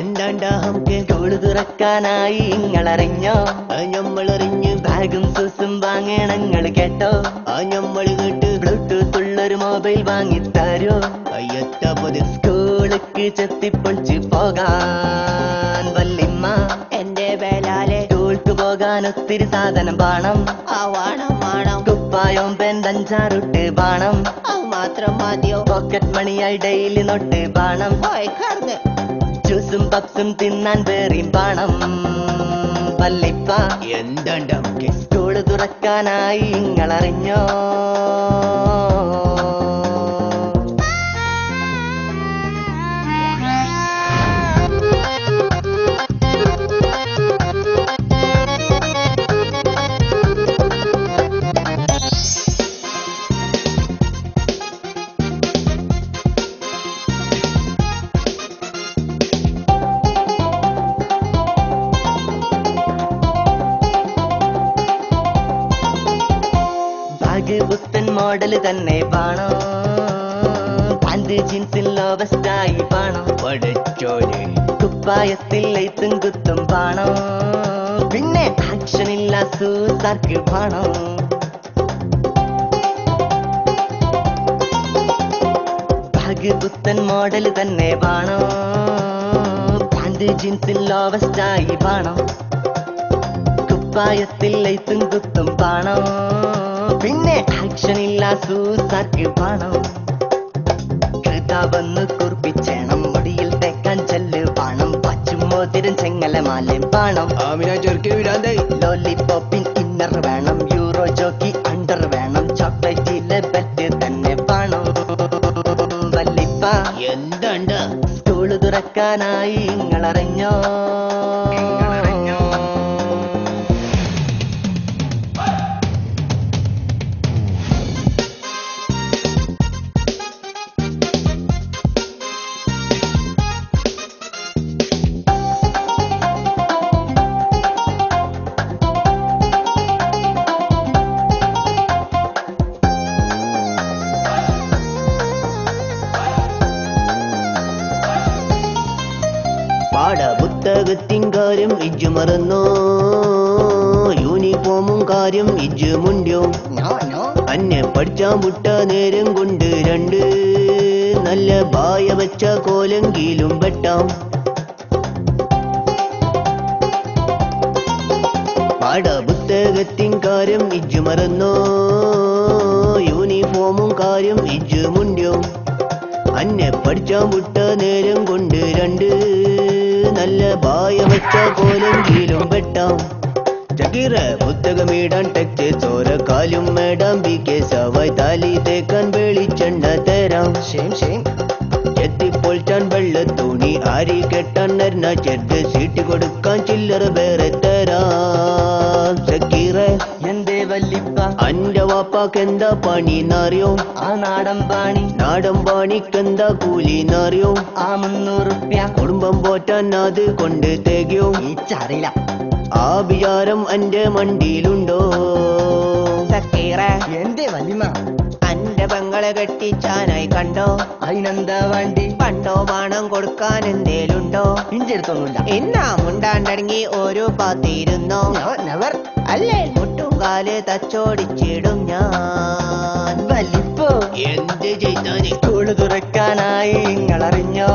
എന്താണ്ടാ നമുക്ക് സ്കൂള് തുറക്കാനായി ഇങ്ങളറിഞ്ഞോ? ഞമ്മളറിഞ്ഞ് ബാഗും സൂസും വാങ്ങണങ്ങൾ കേട്ടോ? ഞമ്മള് കേട്ട് ബ്ലൂടൂത്ത് ഉള്ളൊരു മൊബൈൽ വാങ്ങിത്തരോ? അയ്യത്തപ്പത് സ്കൂളിക്ക് ചെത്തിപ്പൊളിച്ച് പോകാൻ വല്ലിമ്മ എന്റെ വേലാലെ സ്കൂൾക്ക് പോകാൻ ഒത്തിരി സാധനം വേണം. വേണം കുപ്പായം പെന്തഞ്ചാറുട്ട് വേണം. മാത്രം മതിയോ? പോക്കറ്റ് മണിയായി ഡെയിലി നോട്ട് വേണം. ജ്യൂസും പപ്സും തിന്നാൻ വേറെയും വേണം. വല്ലിപ്പ എന്താണ്ട് നമുക്ക് സ്കൂള് തുറക്കാനായി ഇങ്ങളറിഞ്ഞോ? പുത്തൻ മോഡൽ തന്നെ വേണം. പാന്റ് ജീൻസിൽ ലോവസ്റ്റായി വേണം. പഠിച്ചോനെ കുപ്പായത്തിൽ ലൈത്തും കുത്തും വേണം. പിന്നെ ആക്ഷനില്ല സൂസാർക്ക് വേണം. ബാഗ് പുത്തൻ മോഡൽ തന്നെ വേണം. പാന്റ് ജീൻസിൽ ലോവസ്റ്റായി വേണം. കുപ്പായത്തിൽ ലൈത്തും കുത്തും വേണം. പിന്നെ ആക്ഷനില്ല സൂസാർക്ക് വേണം. കൃതാവെന്ന് കുറിപ്പിച്ചേണം. മുടിയിൽ തേക്കാൻ ചെല്ല് വേണം. പച്ചും മോതിരം ചെങ്ങലമാലയും വേണം. ലോലിപോപ്പിൻ ഇന്നർ വേണം. യൂറോ ജോക്കി അണ്ടർ വേണം. ചോക്ലേറ്റിലെ ബെറ്റ് തന്നെ വേണം. വല്ലിപ്പ എന്തുണ്ട് സ്കൂള് തുറക്കാനായി ഇങ്ങളറിഞ്ഞോ? പാഠപുസ്തകത്തിൻ കാര്യം ഇജ്ജ് മറന്നോ? യൂണിഫോമും കാര്യം ഇജ്ജ് മുണ്ടിയോ? അന്നെ പഠിച്ചാൻ വിട്ട നേരം കൊണ്ട് രണ്ട് നല്ല ബായ വെച്ച കോലെങ്കിലും വെട്ടാം. പാഠപുസ്തകത്തിൻ കാര്യം ഇജ്ജ് മറന്നോ? യൂണിഫോമും കാര്യം ഇജ്ജ് മുണ്ടിയോ? അന്നെ പഠിച്ചാൻ വിട്ട നേരം കൊണ്ട് രണ്ട് നല്ല ബായ വെച്ച കോലെങ്കിലും വെട്ടാം. ചക്കീറ പുസ്തകമിടാൻ ടെക്സ്റ്റ് ചോര കാലും മേടാം. ബി കെ സവായ് താലി തേക്കാൻ വെളിച്ചെണ്ണ തരാം. എത്തിപ്പൊളിച്ചാൻ വെള്ള തുണി ആരി കെട്ടാൻ നരുന്ന ചെറുത് സീറ്റ് കൊടുക്കാൻ ചില്ലറ വേറെ തരാം. ചക്കീറ എന്തേ വല്ലിപ്പ അന്റെ വാപ്പാക്കെന്താ പണിന്നറിയോ? ആ നാടൻ പാണിക്കെന്താ കൂലിന്നറിയോ? ആ 300 റുപ്യ കുടുംബം പോറ്റാൻ അത് കൊണ്ട് തികയോ? അറിയില്ല. ആ വിചാരം എന്റെ മണ്ടിയിലുണ്ടോ? സക്കീറ എന്തേ വല്ലിമ്മ അന്റെ പെങ്ങളെ കെട്ടിച്ചാനായി കണ്ടോ? അതിനെന്താ വേണ്ടി? പണ്ടോ പണം കൊടുക്കാൻ എന്തേലുണ്ടോ? ഇഞ്ചെടുത്തൊന്നുമില്ല. എന്നാ മുണ്ടാണ്ടടങ്ങി ഓരോ പാത്തിരുന്നോ? അല്ലേ മുട്ടുംകാല് തച്ചോടിച്ചിടും ഞാൻ. വല്ലിപ്പോ എന്ത് ചെയ്താൽ സ്കൂള് തുറക്കാനായി ഇങ്ങളറിഞ്ഞോ?